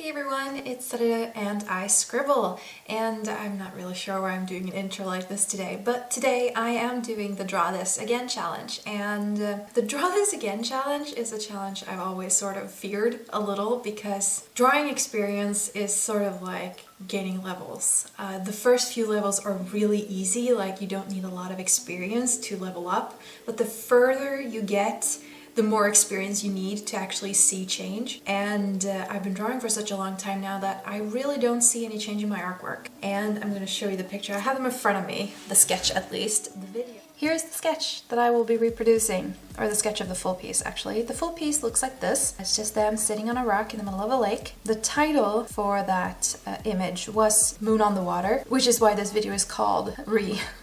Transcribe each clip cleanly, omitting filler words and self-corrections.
Hey everyone, it's Sarah and I scribble, and I'm not really sure why I'm doing an intro like this today, but today I am doing the Draw This Again challenge, and the Draw This Again challenge is a challenge I've always sort of feared a little because drawing experience is sort of like gaining levels. The first few levels are really easy, like you don't need a lot of experience to level up, but the further you get, the more experience you need to actually see change. And I've been drawing for such a long time now that I really don't see any change in my artwork. And I'm gonna show you the picture. I have them in front of me, the sketch at least, the video. Here's the sketch that I will be reproducing, or the sketch of the full piece actually. The full piece looks like this. It's just them sitting on a rock in the middle of a lake. The title for that image was Moon on the Water, which is why this video is called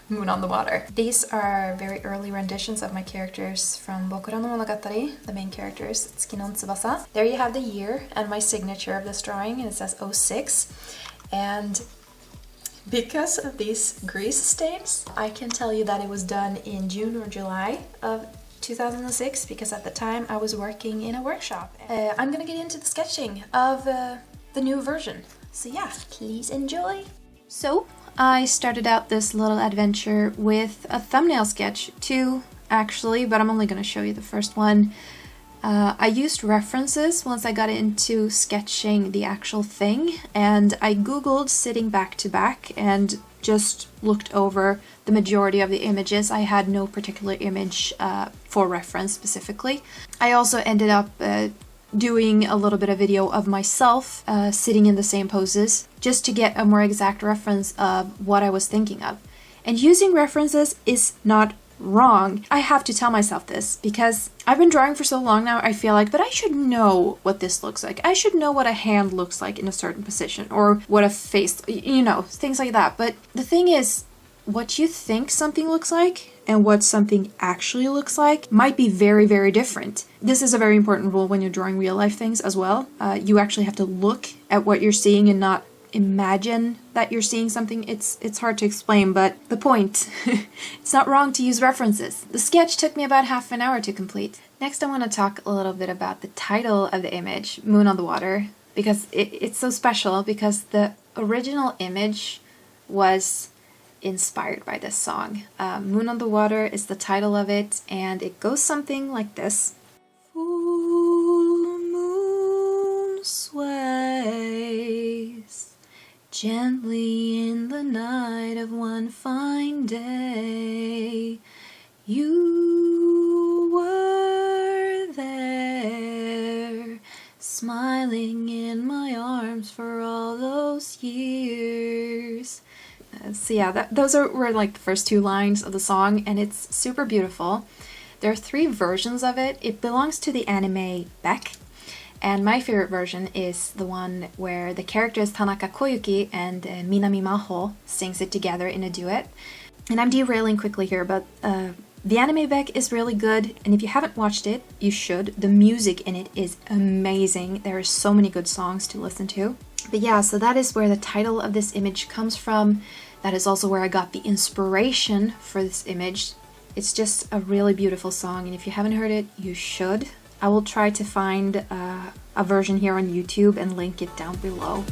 Moon on the Water. These are very early renditions of my characters from Bokura no Monogatari, the main characters, Tsuki no Tsubasa. There you have the year and my signature of this drawing, and it says 06. And because of these grease stains, I can tell you that it was done in June or July of 2006 because at the time I was working in a workshop. I'm gonna get into the sketching of the new version. So yeah, please enjoy. So I started out this little adventure with a thumbnail sketch, two actually, but I'm only gonna show you the first one. I used references once I got into sketching the actual thing, and I googled sitting back to back and just looked over the majority of the images. I had no particular image for reference specifically. I also ended up doing a little bit of video of myself sitting in the same poses just to get a more exact reference of what I was thinking of. And using references is not wrong. I have to tell myself this because I've been drawing for so long now, I feel like, but I should know what this looks like. I should know what a hand looks like in a certain position, or what a face, you know, things like that. But the thing is, what you think something looks like and what something actually looks like might be very, very different. This is a very important rule when you're drawing real life things as well. You actually have to look at what you're seeing and not imagine that you're seeing something. It's hard to explain, but the point, it's not wrong to use references. The sketch took me about half an hour to complete. Next I want to talk a little bit about the title of the image, Moon on the Water, because it's so special because the original image was inspired by this song. Moon on the Water is the title of it, and it goes something like this. Full moon sways gently in the night of one fine day. You were there, smiling in my arms for all those years. So yeah, those were like the first two lines of the song, and it's super beautiful. There are three versions of it. It belongs to the anime Beck. And my favorite version is the one where the characters Tanaka Koyuki and Minami Maho sings it together in a duet. And I'm derailing quickly here, but the anime Beck is really good, and if you haven't watched it, you should. The music in it is amazing. There are so many good songs to listen to. But yeah, so that is where the title of this image comes from. That is also where I got the inspiration for this image. It's just a really beautiful song, and if you haven't heard it, you should. I will try to find a version here on YouTube and link it down below.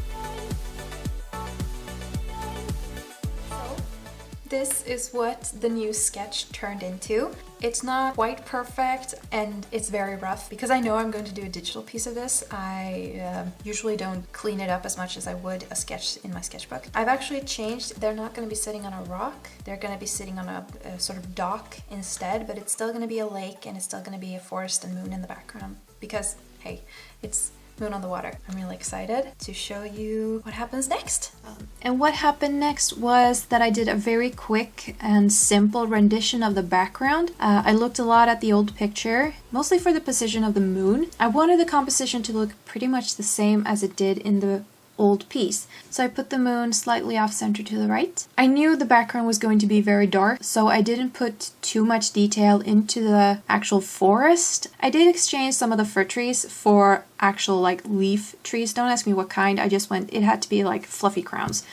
This is what the new sketch turned into. It's not quite perfect and it's very rough because I know I'm going to do a digital piece of this. I usually don't clean it up as much as I would a sketch in my sketchbook. I've actually changed. They're not going to be sitting on a rock. They're going to be sitting on a sort of dock instead, but it's still going to be a lake and it's still going to be a forest and moon in the background because, hey, it's Moon on the Water. I'm really excited to show you what happens next. And what happened next was that I did a very quick and simple rendition of the background. I looked a lot at the old picture, mostly for the position of the moon. I wanted the composition to look pretty much the same as it did in the old piece. So I put the moon slightly off center to the right. I knew the background was going to be very dark, so I didn't put too much detail into the actual forest. I did exchange some of the fir trees for actual like leaf trees. Don't ask me what kind, I just went, it had to be like fluffy crowns.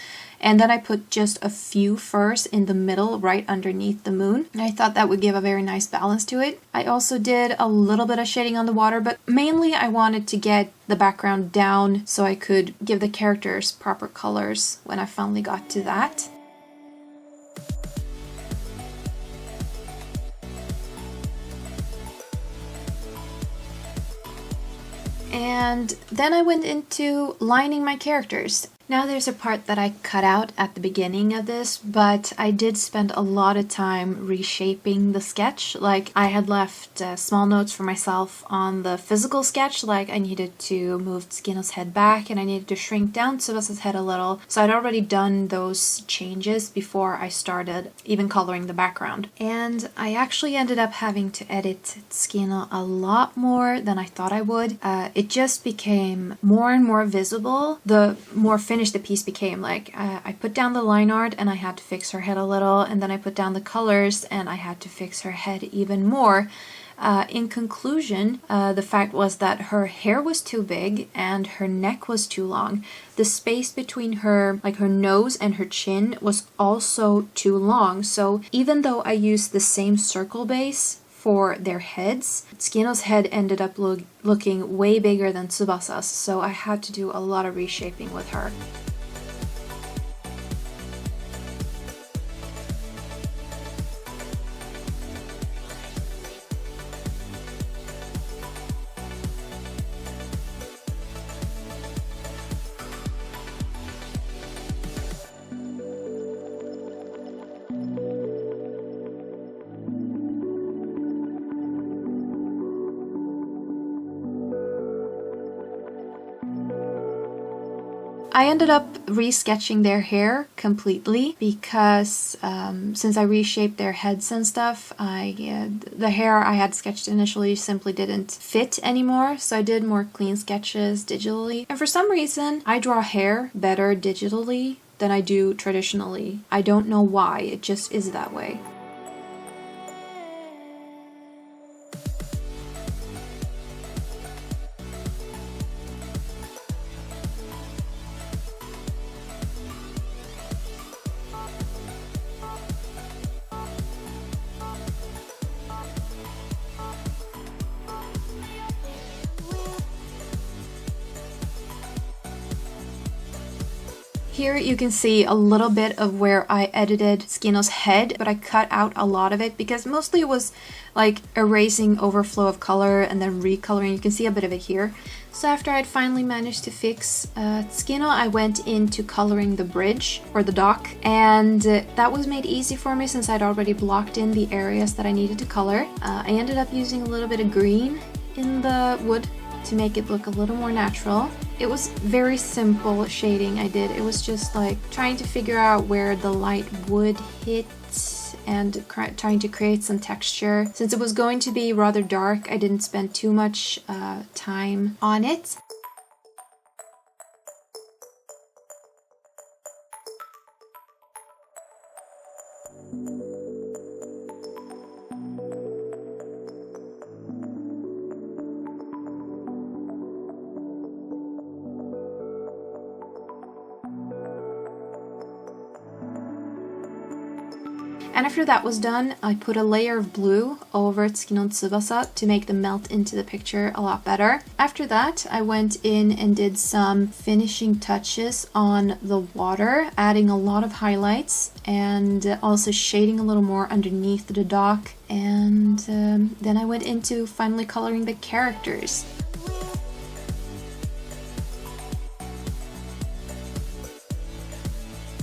And then I put just a few furs in the middle right underneath the moon. And I thought that would give a very nice balance to it. I also did a little bit of shading on the water, but mainly I wanted to get the background down so I could give the characters proper colors when I finally got to that. And then I went into lining my characters. Now there's a part that I cut out at the beginning of this, but I did spend a lot of time reshaping the sketch. Like, I had left small notes for myself on the physical sketch, like I needed to move Tsukino's head back and I needed to shrink down Tsubasa's head a little. So I'd already done those changes before I started even coloring the background. And I actually ended up having to edit Tsukino a lot more than I thought I would. It just became more and more visible the more finished the piece became. Like, I put down the line art and I had to fix her head a little, and then I put down the colors and I had to fix her head even more. In conclusion, the fact was that her hair was too big and her neck was too long. The space between her, like her nose and her chin, was also too long. So even though I used the same circle base for their heads, Tsukino's head ended up looking way bigger than Tsubasa's, so I had to do a lot of reshaping with her. I ended up resketching their hair completely because since I reshaped their heads and stuff, the hair I had sketched initially simply didn't fit anymore, so I did more clean sketches digitally. And for some reason, I draw hair better digitally than I do traditionally. I don't know why, it just is that way. Here you can see a little bit of where I edited Tsukino's head, but I cut out a lot of it because mostly it was like erasing overflow of color and then recoloring. You can see a bit of it here. So after I'd finally managed to fix Tsukino, I went into coloring the bridge or the dock, and that was made easy for me since I'd already blocked in the areas that I needed to color. I ended up using a little bit of green in the wood to make it look a little more natural. It was very simple shading I did. It was just like trying to figure out where the light would hit and trying to create some texture. Since it was going to be rather dark, I didn't spend too much time on it. And after that was done, I put a layer of blue over Tsukino and Tsubasa to make them melt into the picture a lot better. After that, I went in and did some finishing touches on the water, adding a lot of highlights and also shading a little more underneath the dock. And then I went into finally coloring the characters.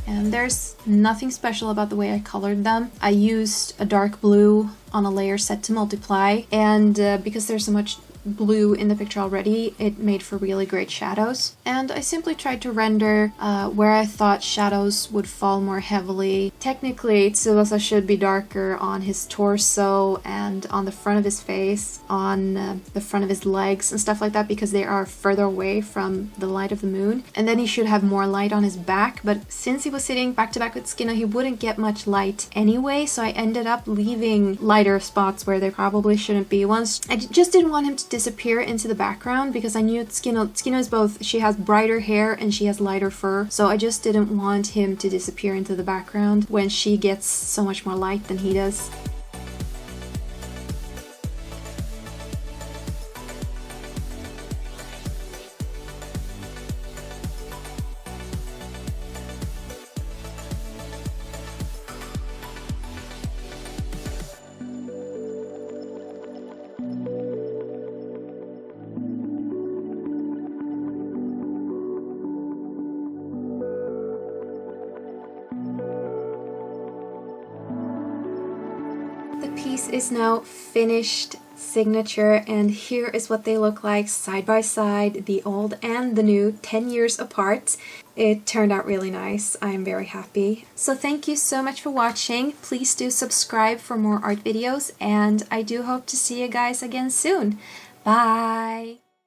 And there's nothing special about the way I colored them. I used a dark blue on a layer set to multiply, and because there's so much blue in the picture already, it made for really great shadows. And I simply tried to render where I thought shadows would fall more heavily. Technically, Tsubasa should be darker on his torso and on the front of his face, on the front of his legs and stuff like that, because they are further away from the light of the moon. And then he should have more light on his back, but since he was sitting back to back with Tsukino, he wouldn't get much light anyway, so I ended up leaving lighter spots where there probably shouldn't be ones. I just didn't want him to disappear into the background because I knew Tsukino is both, she has brighter hair and she has lighter fur, so I just didn't want him to disappear into the background when she gets so much more light than he does. The piece is now finished, signature, and here is what they look like side by side, the old and the new, 10 years apart. It turned out really nice. I'm very happy. So thank you so much for watching. Please do subscribe for more art videos, and I do hope to see you guys again soon. Bye!